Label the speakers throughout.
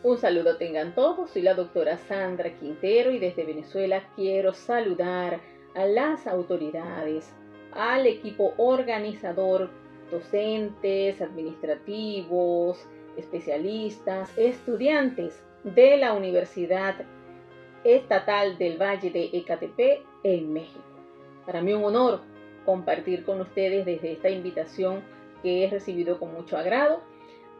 Speaker 1: Un saludo tengan todos, soy la doctora Sandra Quintero y desde Venezuela quiero saludar a las autoridades, al equipo organizador, docentes, administrativos, especialistas, estudiantes de la Universidad Estatal del Valle de Ecatepec en México. Para mí un honor compartir con ustedes desde esta invitación que he recibido con mucho agrado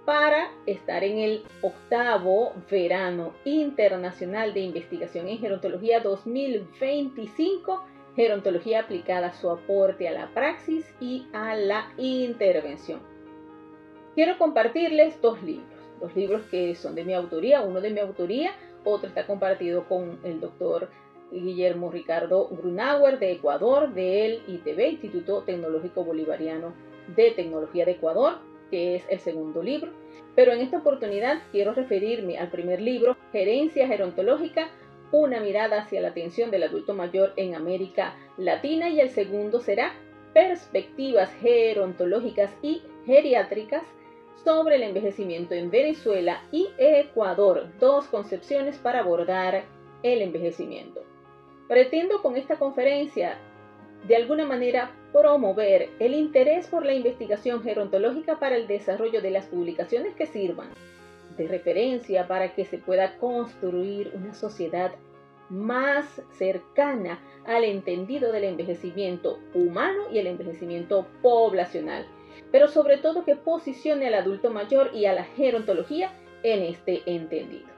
Speaker 1: para estar en el 8º Verano Internacional de Investigación en Gerontología 2025, Gerontología aplicada, su aporte a la praxis y a la intervención. Quiero compartirles dos libros que son de mi autoría, uno de mi autoría, otro está compartido con el doctor Guillermo Ricardo Grunauer de Ecuador, del ITB, Instituto Tecnológico Bolivariano de Tecnología de Ecuador, que es el segundo libro. Pero en esta oportunidad quiero referirme al primer libro, Gerencia Gerontológica, una mirada hacia la atención del adulto mayor en América Latina, y el segundo será Perspectivas gerontológicas y geriátricas sobre el envejecimiento en Venezuela y Ecuador, dos concepciones para abordar el envejecimiento. Pretendo con esta conferencia de alguna manera promover el interés por la investigación gerontológica para el desarrollo de las publicaciones que sirvan de referencia para que se pueda construir una sociedad más cercana al entendido del envejecimiento humano y el envejecimiento poblacional, pero sobre todo que posicione al adulto mayor y a la gerontología en este entendido.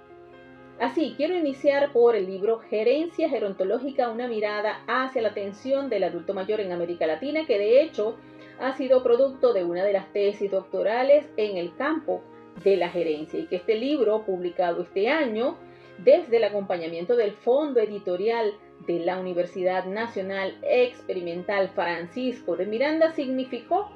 Speaker 1: Así, quiero iniciar por el libro Gerencia Gerontológica, una mirada hacia la atención del adulto mayor en América Latina, que de hecho ha sido producto de una de las tesis doctorales en el campo de la gerencia, y que este libro, publicado este año desde el acompañamiento del Fondo Editorial de la Universidad Nacional Experimental Francisco de Miranda, significó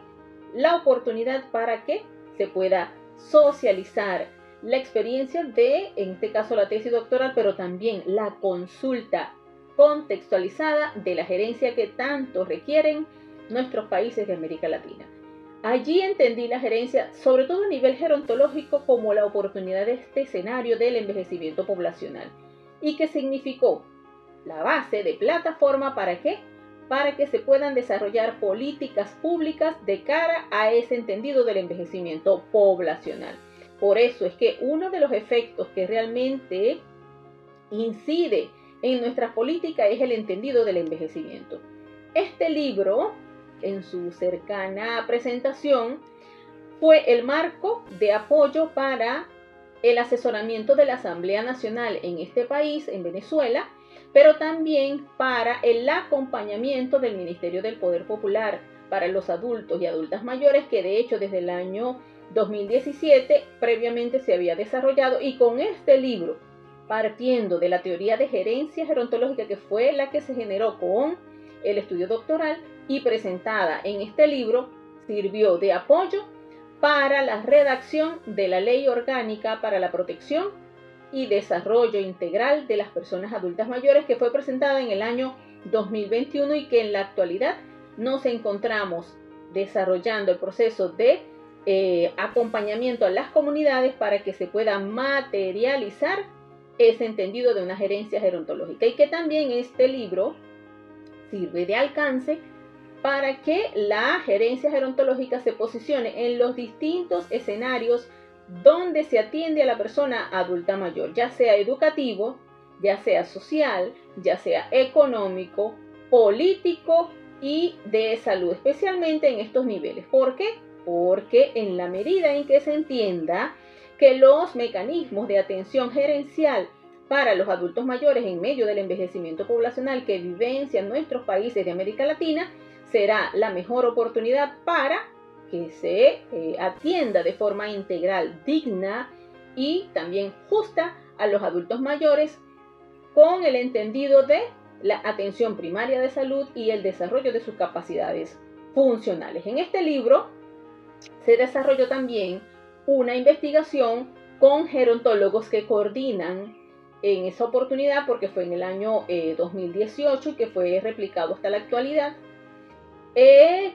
Speaker 1: la oportunidad para que se pueda socializar la experiencia de, en este caso, la tesis doctoral, pero también la consulta contextualizada de la gerencia que tanto requieren nuestros países de América Latina. Allí entendí la gerencia, sobre todo a nivel gerontológico, como la oportunidad de este escenario del envejecimiento poblacional, y que significó la base de plataforma ¿para qué? Para que se puedan desarrollar políticas públicas de cara a ese entendido del envejecimiento poblacional. Por eso es que uno de los efectos que realmente incide en nuestra política es el entendido del envejecimiento. Este libro, en su cercana presentación, fue el marco de apoyo para el asesoramiento de la Asamblea Nacional en este país, en Venezuela, pero también para el acompañamiento del Ministerio del Poder Popular para los adultos y adultas mayores, que de hecho desde el año 2017 previamente se había desarrollado, y con este libro, partiendo de la teoría de gerencia gerontológica, que fue la que se generó con el estudio doctoral y presentada en este libro, sirvió de apoyo para la redacción de la Ley Orgánica para la Protección y Desarrollo Integral de las Personas Adultas Mayores, que fue presentada en el año 2021 y que en la actualidad nos encontramos desarrollando el proceso de acompañamiento a las comunidades para que se pueda materializar ese entendido de una gerencia gerontológica, y que también este libro sirve de alcance para que la gerencia gerontológica se posicione en los distintos escenarios donde se atiende a la persona adulta mayor, ya sea educativo, ya sea social, ya sea económico, político y de salud, especialmente en estos niveles. ¿Por qué? Porque en la medida en que se entienda que los mecanismos de atención gerencial para los adultos mayores en medio del envejecimiento poblacional que vivencian nuestros países de América Latina, será la mejor oportunidad para que se atienda de forma integral, digna y también justa a los adultos mayores, con el entendido de la atención primaria de salud y el desarrollo de sus capacidades funcionales. En este libro se desarrolló también una investigación con gerontólogos que coordinan en esa oportunidad, porque fue en el año 2018 y que fue replicado hasta la actualidad,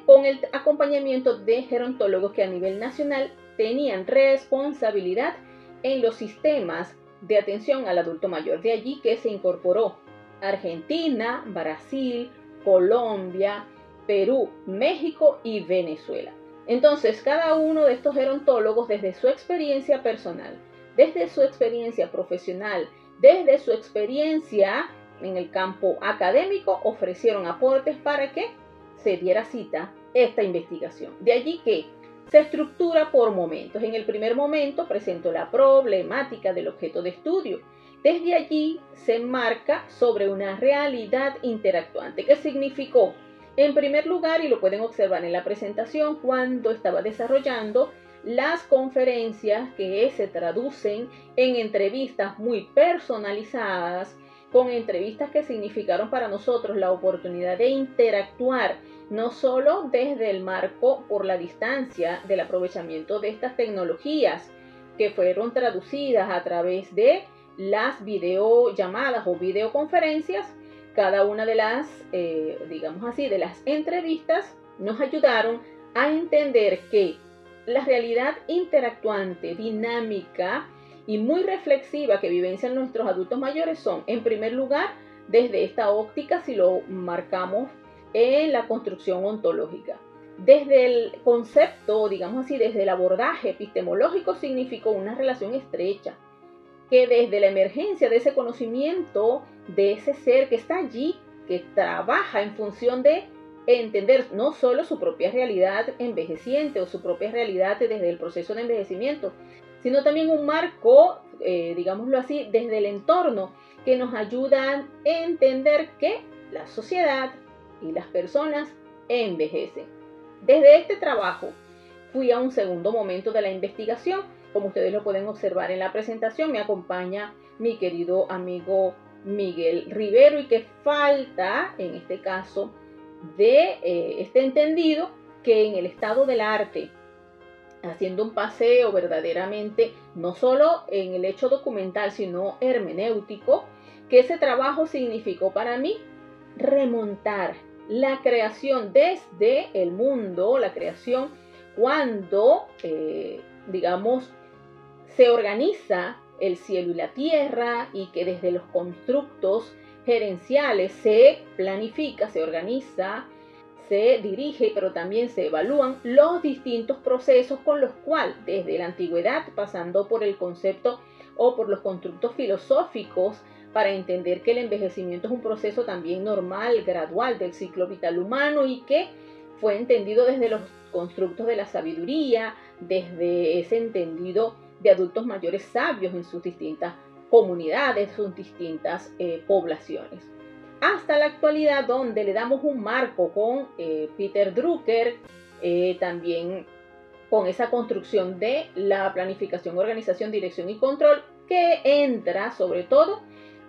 Speaker 1: con el acompañamiento de gerontólogos que a nivel nacional tenían responsabilidad en los sistemas de atención al adulto mayor. De allí que se incorporó Argentina, Brasil, Colombia, Perú, México y Venezuela. Entonces, cada uno de estos gerontólogos, desde su experiencia personal, desde su experiencia profesional, desde su experiencia en el campo académico, ofrecieron aportes para que se diera cita esta investigación. De allí que se estructura por momentos. En el primer momento presento la problemática del objeto de estudio. Desde allí se enmarca sobre una realidad interactuante. ¿Qué significó? En primer lugar, y lo pueden observar en la presentación, cuando estaba desarrollando las conferencias que se traducen en entrevistas muy personalizadas, con entrevistas que significaron para nosotros la oportunidad de interactuar, no solo desde el marco por la distancia del aprovechamiento de estas tecnologías que fueron traducidas a través de las videollamadas o videoconferencias. Cada una de las, digamos así, de las entrevistas nos ayudaron a entender que la realidad interactuante, dinámica y muy reflexiva que vivencian nuestros adultos mayores son, en primer lugar, desde esta óptica, si lo marcamos en la construcción ontológica. Desde el concepto, digamos así, desde el abordaje epistemológico, significó una relación estrecha, que desde la emergencia de ese conocimiento, de ese ser que está allí, que trabaja en función de entender no solo su propia realidad envejeciente o su propia realidad desde el proceso de envejecimiento, sino también un marco, digámoslo así, desde el entorno, que nos ayuda a entender que la sociedad y las personas envejecen. Desde este trabajo fui a un segundo momento de la investigación. Como ustedes lo pueden observar en la presentación, me acompaña mi querido amigo Miguel Rivero, y que falta, en este caso, de este entendido que en el estado del arte, haciendo un paseo verdaderamente, no solo en el hecho documental, sino hermenéutico, que ese trabajo significó para mí remontar la creación desde el mundo, la creación cuando, digamos, se organiza el cielo y la tierra, y que desde los constructos gerenciales se planifica, se organiza, se dirige, pero también se evalúan los distintos procesos con los cuales, desde la antigüedad, pasando por el concepto o por los constructos filosóficos, para entender que el envejecimiento es un proceso también normal, gradual del ciclo vital humano, y que fue entendido desde los constructos de la sabiduría, desde ese entendido de adultos mayores sabios en sus distintas comunidades, sus distintas poblaciones. Hasta la actualidad, donde le damos un marco con Peter Drucker, también con esa construcción de la planificación, organización, dirección y control, que entra sobre todo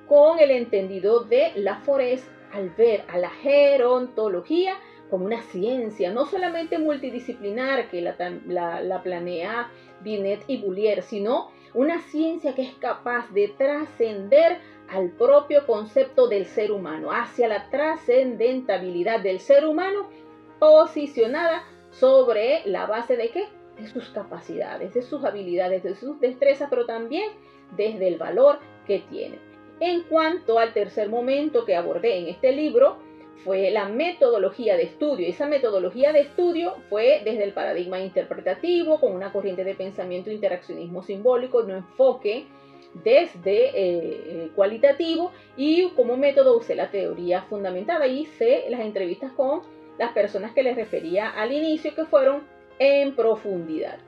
Speaker 1: con el entendido de la Forest, al ver a la gerontología como una ciencia no solamente multidisciplinar que la planea Binet y Boulier, sino una ciencia que es capaz de trascender al propio concepto del ser humano, hacia la trascendentabilidad del ser humano, posicionada sobre la base de ¿qué? De sus capacidades, de sus habilidades, de sus destrezas, pero también desde el valor que tiene. En cuanto al tercer momento que abordé en este libro, fue la metodología de estudio. Esa metodología de estudio fue desde el paradigma interpretativo, con una corriente de pensamiento interaccionismo simbólico, un enfoque desde cualitativo, y como método usé la teoría fundamentada y hice las entrevistas con las personas que les refería al inicio, que fueron en profundidad.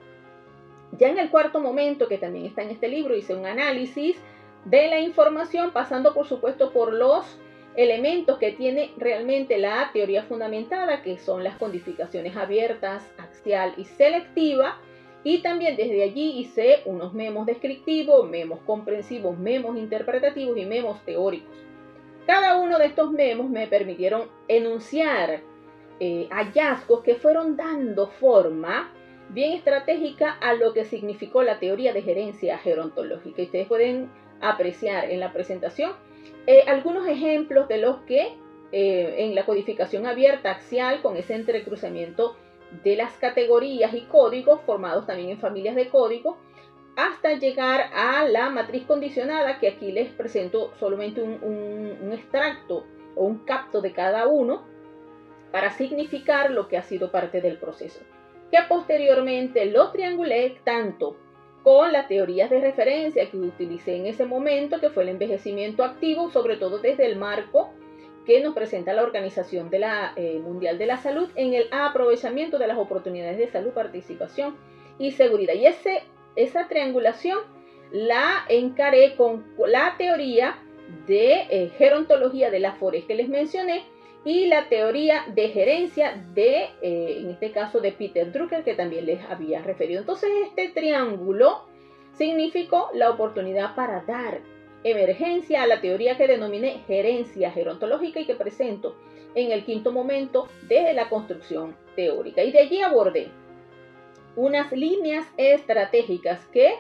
Speaker 1: Ya en el cuarto momento, que también está en este libro, hice un análisis de la información, pasando por supuesto por los elementos que tiene realmente la teoría fundamentada, que son las codificaciones abiertas, axial y selectiva, y también desde allí hice unos memos descriptivos, memos comprensivos, memos interpretativos y memos teóricos. Cada uno de estos memos me permitieron enunciar hallazgos que fueron dando forma bien estratégica a lo que significó la teoría de gerencia gerontológica. Y ustedes pueden apreciar en la presentación algunos ejemplos de los que en la codificación abierta axial, con ese entrecruzamiento de las categorías y códigos formados también en familias de código, hasta llegar a la matriz condicionada, que aquí les presento solamente un extracto o un capto de cada uno para significar lo que ha sido parte del proceso, que posteriormente lo triangulé tanto con las teorías de referencia que utilicé en ese momento, que fue el envejecimiento activo, sobre todo desde el marco que nos presenta la Organización Mundial de la Salud en el aprovechamiento de las oportunidades de salud, participación y seguridad. Y esa triangulación la encaré con la teoría de gerontología de la Forest que les mencioné y la teoría de gerencia en este caso de Peter Drucker, que también les había referido. Entonces este triángulo significó la oportunidad para dar emergencia a la teoría que denominé gerencia gerontológica y que presento en el quinto momento desde la construcción teórica. Y de allí abordé unas líneas estratégicas que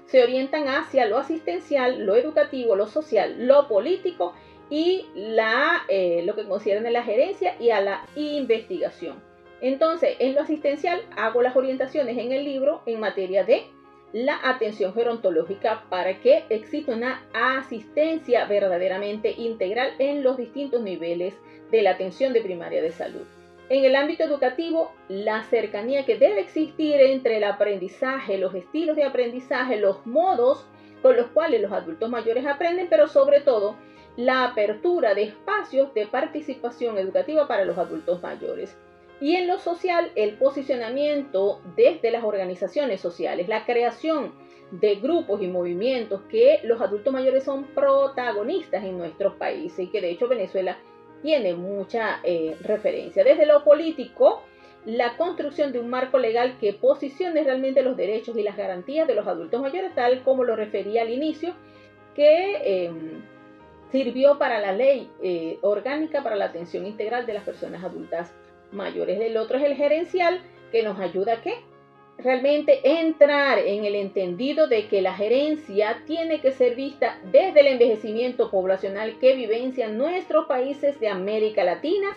Speaker 1: se orientan hacia lo asistencial, lo educativo, lo social, lo político y lo que consideran la gerencia y a la investigación. Entonces, en lo asistencial hago las orientaciones en el libro en materia de la atención gerontológica para que exista una asistencia verdaderamente integral en los distintos niveles de la atención de primaria de salud. En el ámbito educativo, la cercanía que debe existir entre el aprendizaje, los estilos de aprendizaje, los modos con los cuales los adultos mayores aprenden, pero sobre todo la apertura de espacios de participación educativa para los adultos mayores. Y en lo social, el posicionamiento desde las organizaciones sociales, la creación de grupos y movimientos que los adultos mayores son protagonistas en nuestros países y que de hecho Venezuela tiene mucha referencia. Desde lo político, la construcción de un marco legal que posicione realmente los derechos y las garantías de los adultos mayores, tal como lo refería al inicio, que sirvió para la ley orgánica para la atención integral de las personas adultas mayores. El otro es el gerencial, que nos ayuda a ¿qué? Realmente entrar en el entendido de que la gerencia tiene que ser vista desde el envejecimiento poblacional que vivencian nuestros países de América Latina,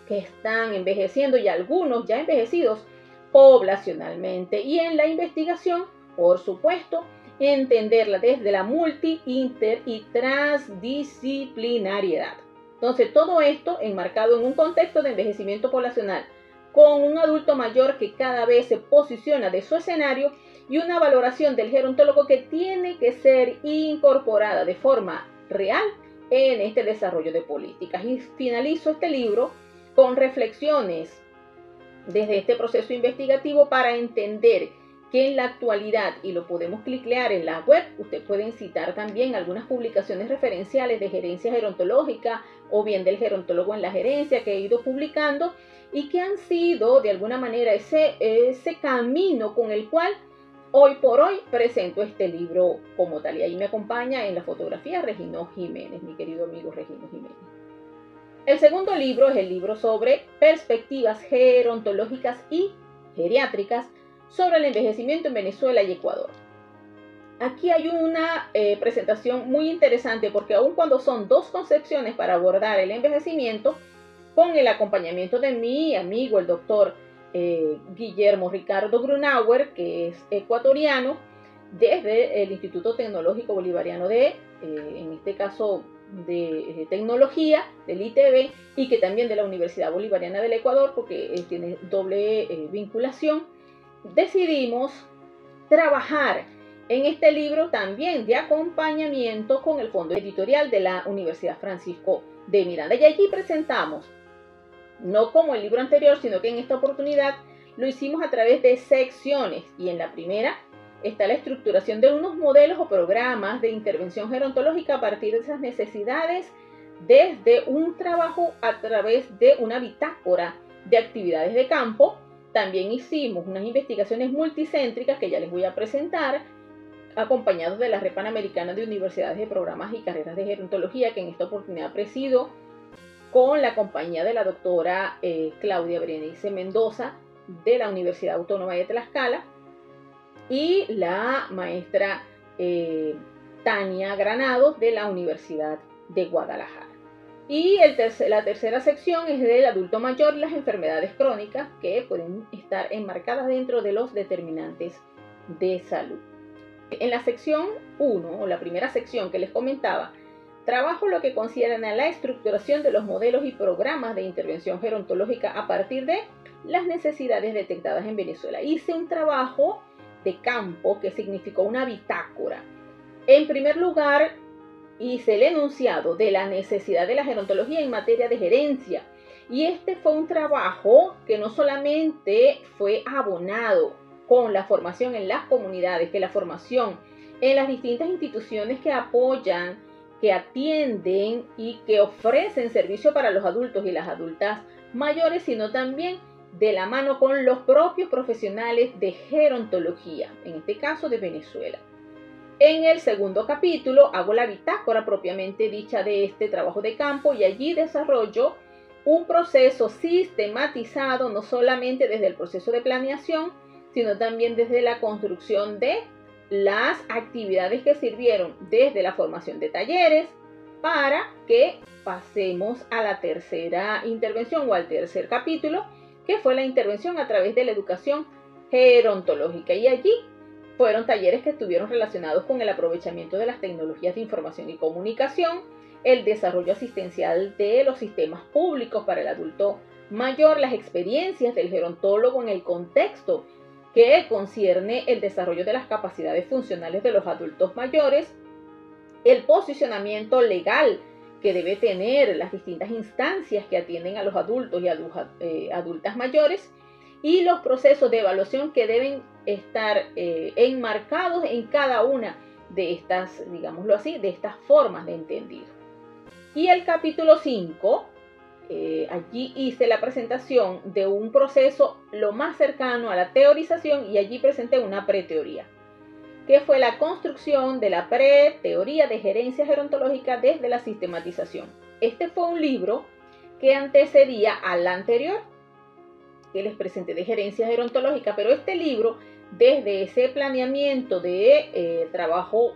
Speaker 1: que están envejeciendo y algunos ya envejecidos poblacionalmente. Y en la investigación, por supuesto, entenderla desde la multi, inter y transdisciplinariedad. Entonces, todo esto enmarcado en un contexto de envejecimiento poblacional, con un adulto mayor que cada vez se posiciona de su escenario y una valoración del gerontólogo que tiene que ser incorporada de forma real en este desarrollo de políticas. Y finalizo este libro con reflexiones desde este proceso investigativo para entender que en la actualidad, y lo podemos cliquear en la web, ustedes pueden citar también algunas publicaciones referenciales de gerencia gerontológica o bien del gerontólogo en la gerencia que he ido publicando y que han sido de alguna manera ese camino con el cual hoy por hoy presento este libro como tal. Y ahí me acompaña en la fotografía Regino Jiménez, mi querido amigo Regino Jiménez. El segundo libro es el libro sobre perspectivas gerontológicas y geriátricas sobre el envejecimiento en Venezuela y Ecuador. Aquí hay una presentación muy interesante porque aun cuando son dos concepciones para abordar el envejecimiento, con el acompañamiento de mi amigo el doctor Guillermo Ricardo Grunauer, que es ecuatoriano, desde el Instituto Tecnológico Bolivariano en este caso de tecnología, del ITB, y que también de la Universidad Bolivariana del Ecuador, porque tiene doble vinculación, decidimos trabajar en este libro también de acompañamiento con el fondo editorial de la Universidad Francisco de Miranda. Y allí presentamos, no como el libro anterior, sino que en esta oportunidad lo hicimos a través de secciones. Y en la primera está la estructuración de unos modelos o programas de intervención gerontológica a partir de esas necesidades, desde un trabajo a través de una bitácora de actividades de campo. También hicimos unas investigaciones multicéntricas que ya les voy a presentar, acompañados de la Red Panamericana de Universidades de Programas y Carreras de Gerontología, que en esta oportunidad presido con la compañía de la doctora Claudia Berenice Mendoza de la Universidad Autónoma de Tlaxcala y la maestra Tania Granados de la Universidad de Guadalajara. Y la tercera sección es del adulto mayor y las enfermedades crónicas que pueden estar enmarcadas dentro de los determinantes de salud. En la sección 1, o la primera sección que les comentaba, trabajo lo que concierne a la estructuración de los modelos y programas de intervención gerontológica a partir de las necesidades detectadas en Venezuela. Hice un trabajo de campo que significó una bitácora. En primer lugar, hice el enunciado de la necesidad de la gerontología en materia de gerencia. Y este fue un trabajo que no solamente fue abonado con la formación en las comunidades, que la formación en las distintas instituciones que apoyan, que atienden y que ofrecen servicio para los adultos y las adultas mayores, sino también de la mano con los propios profesionales de gerontología, en este caso de Venezuela. En el segundo capítulo hago la bitácora propiamente dicha de este trabajo de campo y allí desarrollo un proceso sistematizado, no solamente desde el proceso de planeación, sino también desde la construcción de las actividades que sirvieron desde la formación de talleres para que pasemos a la tercera intervención o al tercer capítulo, que fue la intervención a través de la educación gerontológica. Y allí fueron talleres que estuvieron relacionados con el aprovechamiento de las tecnologías de información y comunicación, el desarrollo asistencial de los sistemas públicos para el adulto mayor, las experiencias del gerontólogo en el contexto que concierne el desarrollo de las capacidades funcionales de los adultos mayores, el posicionamiento legal que debe tener las distintas instancias que atienden a los adultos y adultas mayores, y los procesos de evaluación que deben estar enmarcados en cada una de estas, digámoslo así, de estas formas de entender. Y el capítulo 5, allí hice la presentación de un proceso lo más cercano a la teorización y allí presenté una preteoría, que fue la construcción de la preteoría de gerencia gerontológica desde la sistematización. Este fue un libro que antecedía al anterior, que les presenté de gerencia gerontológica, pero este libro, desde ese planeamiento de trabajo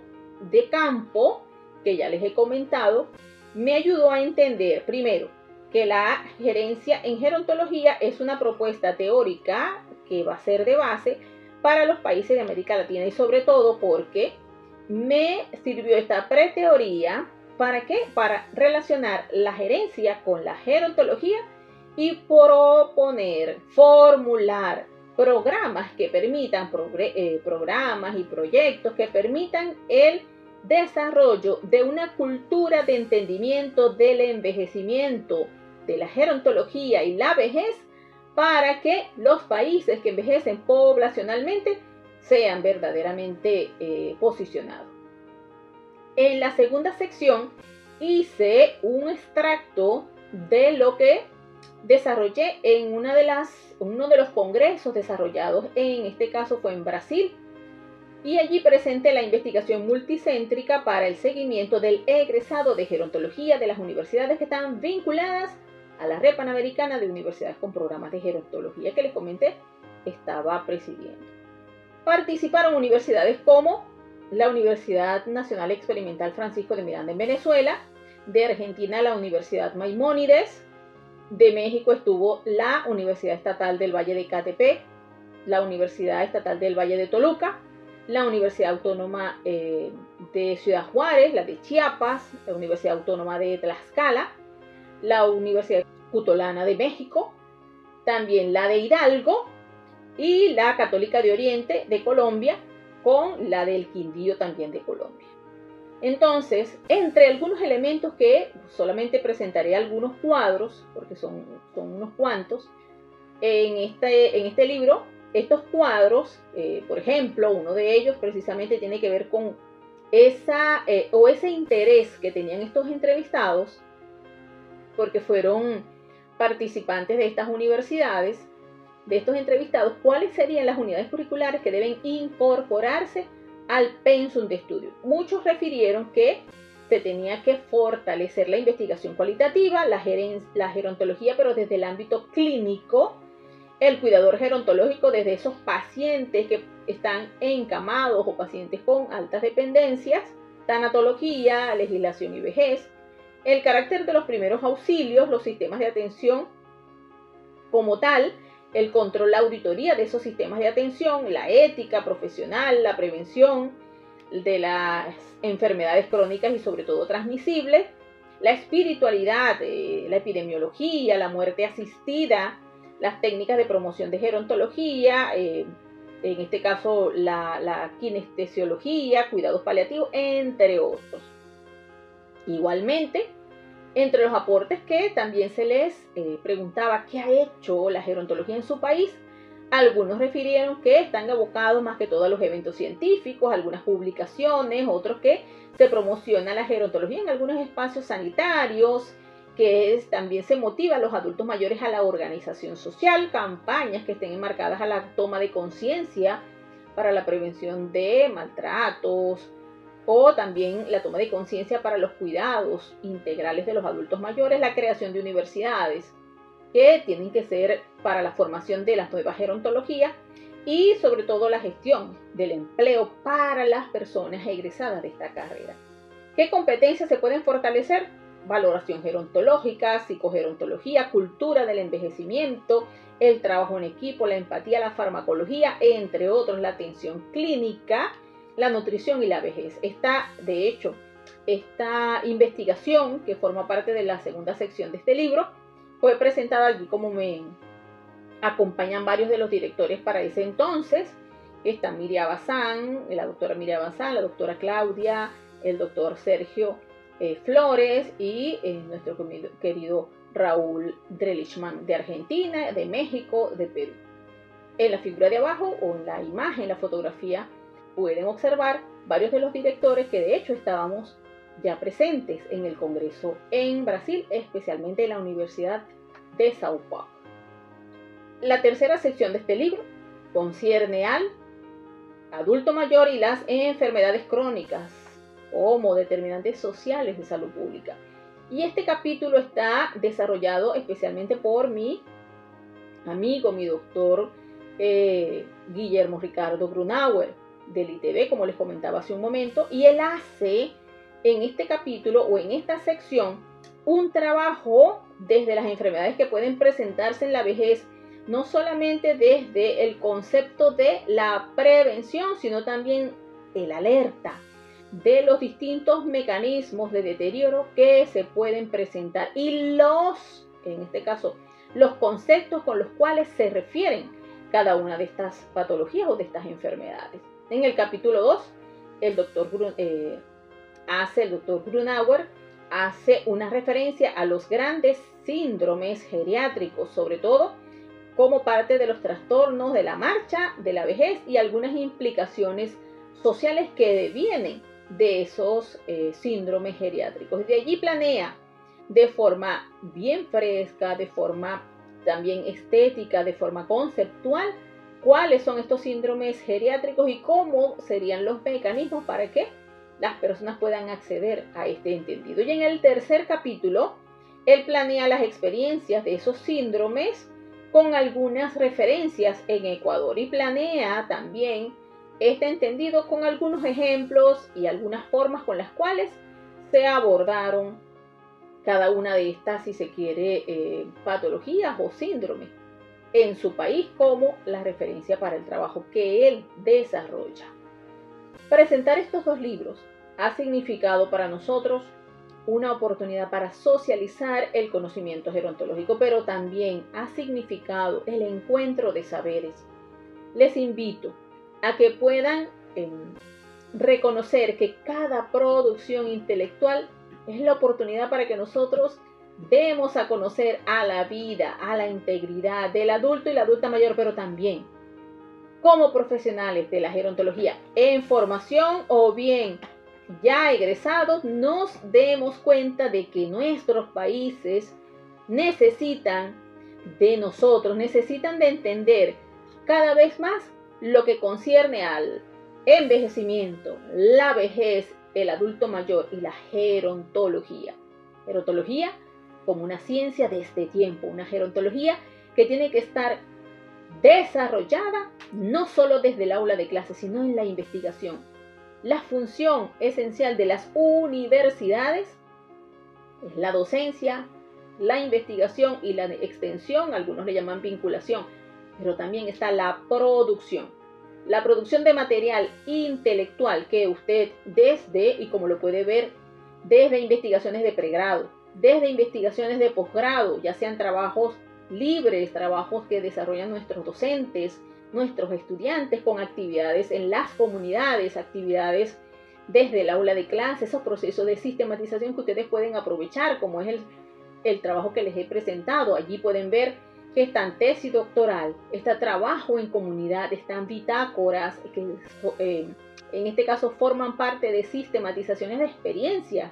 Speaker 1: de campo, que ya les he comentado, me ayudó a entender, primero, que la gerencia en gerontología es una propuesta teórica que va a ser de base para los países de América Latina y sobre todo porque me sirvió esta preteoría, ¿para qué? Para relacionar la gerencia con la gerontología y proponer, formular programas que permitan, programas y proyectos que permitan el desarrollo de una cultura de entendimiento del envejecimiento, de la gerontología y la vejez, para que los países que envejecen poblacionalmente sean verdaderamente posicionados. En la segunda sección hice un extracto de lo que desarrollé en uno de los congresos desarrollados, en este caso fue en Brasil, y allí presenté la investigación multicéntrica para el seguimiento del egresado de gerontología de las universidades que están vinculadas a la Red Panamericana de Universidades con Programas de Gerontología que les comenté estaba presidiendo. Participaron universidades como la Universidad Nacional Experimental Francisco de Miranda en Venezuela, de Argentina la Universidad Maimónides, de México estuvo la Universidad Estatal del Valle de Catepec, la Universidad Estatal del Valle de Toluca, la Universidad Autónoma de Ciudad Juárez, la de Chiapas, la Universidad Autónoma de Tlaxcala, la Universidad Cutolana de México, también la de Hidalgo y la Católica de Oriente de Colombia, con la del Quindío también de Colombia. Entonces, entre algunos elementos que solamente presentaré algunos cuadros, porque son unos cuantos, en este libro, estos cuadros, por ejemplo, uno de ellos precisamente tiene que ver con ese interés que tenían estos entrevistados, porque fueron participantes de estas universidades, de estos entrevistados, cuáles serían las unidades curriculares que deben incorporarse al pensum de estudio. Muchos refirieron que se tenía que fortalecer la investigación cualitativa, la gerontología, pero desde el ámbito clínico, el cuidador gerontológico desde esos pacientes que están encamados o pacientes con altas dependencias, tanatología, legislación y vejez, el carácter de los primeros auxilios, los sistemas de atención como tal, el control, la auditoría de esos sistemas de atención, la ética profesional, la prevención, de las enfermedades crónicas y sobre todo transmisibles, la espiritualidad, la epidemiología, la muerte asistida, las técnicas de promoción de gerontología, en este caso la kinestesiología, cuidados paliativos, entre otros. Igualmente, entre los aportes que también se les preguntaba qué ha hecho la gerontología en su país, algunos refirieron que están abocados más que todo a los eventos científicos, algunas publicaciones, otros que se promociona la gerontología en algunos espacios sanitarios, también se motiva a los adultos mayores a la organización social, campañas que estén enmarcadas a la toma de conciencia para la prevención de maltratos, o también la toma de conciencia para los cuidados integrales de los adultos mayores, la creación de universidades que tienen que ser para la formación de las nuevas gerontologías y sobre todo la gestión del empleo para las personas egresadas de esta carrera. ¿Qué competencias se pueden fortalecer? Valoración gerontológica, psicogerontología, cultura del envejecimiento, el trabajo en equipo, la empatía, la farmacología, entre otros, la atención clínica, la nutrición y la vejez. De hecho, esta investigación, que forma parte de la segunda sección de este libro, fue presentada aquí como me acompañan varios de los directores para ese entonces. Está Miriam Bazán, la doctora Miriam Bazán, la doctora Claudia, el doctor Sergio Flores y nuestro querido Raúl Drelichman de Argentina, de México, de Perú. En la figura de abajo o en la imagen, la fotografía, pueden observar varios de los directores que de hecho estábamos ya presentes en el Congreso en Brasil, especialmente en la Universidad de Sao Paulo. La tercera sección de este libro concierne al adulto mayor y las enfermedades crónicas como determinantes sociales de salud pública. Y este capítulo está desarrollado especialmente por mi amigo, mi doctor Guillermo Ricardo Grunauer del ITB, como les comentaba hace un momento, y él hace en este capítulo o en esta sección un trabajo desde las enfermedades que pueden presentarse en la vejez, no solamente desde el concepto de la prevención, sino también el alerta de los distintos mecanismos de deterioro que se pueden presentar y en este caso, los conceptos con los cuales se refieren cada una de estas patologías o de estas enfermedades. En el capítulo 2, el doctor Grunauer hace una referencia a los grandes síndromes geriátricos, sobre todo como parte de los trastornos de la marcha, de la vejez y algunas implicaciones sociales que devienen de esos síndromes geriátricos. De allí planea de forma bien fresca, de forma también estética, de forma conceptual, cuáles son estos síndromes geriátricos y cómo serían los mecanismos para que las personas puedan acceder a este entendido. Y en el tercer capítulo, él planea las experiencias de esos síndromes con algunas referencias en Ecuador y planea también este entendido con algunos ejemplos y algunas formas con las cuales se abordaron cada una de estas, si se quiere, patologías o síndromes en su país como la referencia para el trabajo que él desarrolla. Presentar estos dos libros ha significado para nosotros una oportunidad para socializar el conocimiento gerontológico, pero también ha significado el encuentro de saberes. Les invito a que puedan reconocer que cada producción intelectual es la oportunidad para que nosotros demos a conocer a la vida, a la integridad del adulto y la adulta mayor, pero también como profesionales de la gerontología en formación o bien ya egresados, nos demos cuenta de que nuestros países necesitan de nosotros, necesitan de entender cada vez más lo que concierne al envejecimiento, la vejez, el adulto mayor y la gerontología. Gerontología como una ciencia de este tiempo, una gerontología que tiene que estar desarrollada no solo desde el aula de clase, sino en la investigación. La función esencial de las universidades es la docencia, la investigación y la extensión, algunos le llaman vinculación, pero también está la producción. la producción de material intelectual que usted y como lo puede ver, desde investigaciones de pregrado, desde investigaciones de posgrado, ya sean trabajos libres, trabajos que desarrollan nuestros docentes, nuestros estudiantes con actividades en las comunidades, actividades desde el aula de clase, esos procesos de sistematización que ustedes pueden aprovechar, como es el trabajo que les he presentado. Allí pueden ver que están tesis doctoral, está trabajo en comunidad, están bitácoras, que en este caso forman parte de sistematizaciones de experiencias.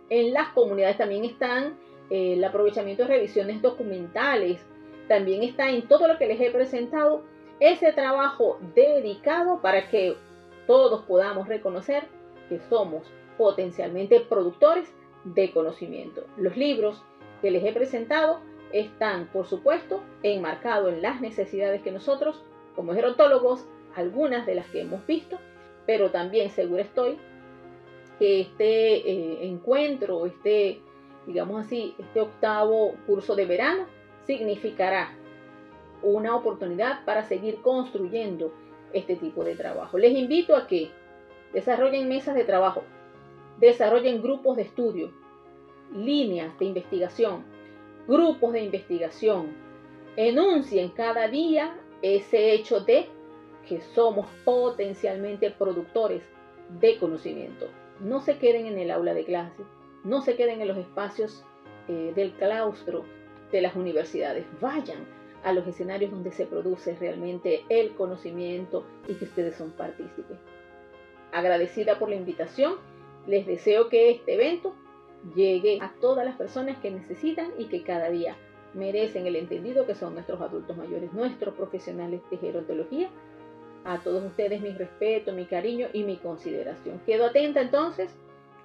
Speaker 1: En las comunidades también están el aprovechamiento de revisiones documentales, también está en todo lo que les he presentado ese trabajo dedicado para que todos podamos reconocer que somos potencialmente productores de conocimiento. Los libros que les he presentado están, por supuesto, enmarcados en las necesidades que nosotros, como gerontólogos, algunas de las que hemos visto, pero también seguro estoy que este encuentro, digamos así, este octavo curso de verano significará una oportunidad para seguir construyendo este tipo de trabajo. Les invito a que desarrollen mesas de trabajo, desarrollen grupos de estudio, líneas de investigación, grupos de investigación, enuncien cada día ese hecho de que somos potencialmente productores de conocimiento. No se queden en el aula de clase, no se queden en los espacios del claustro de las universidades, vayan a los escenarios donde se produce realmente el conocimiento y que ustedes son partícipes. Agradecida por la invitación, les deseo que este evento llegue a todas las personas que necesitan y que cada día merecen el entendido que son nuestros adultos mayores, nuestros profesionales de gerontología. A todos ustedes mi respeto, mi cariño y mi consideración. Quedo atenta entonces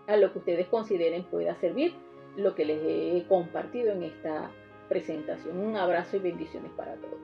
Speaker 1: a lo que ustedes consideren pueda servir, lo que les he compartido en esta presentación. Un abrazo y bendiciones para todos.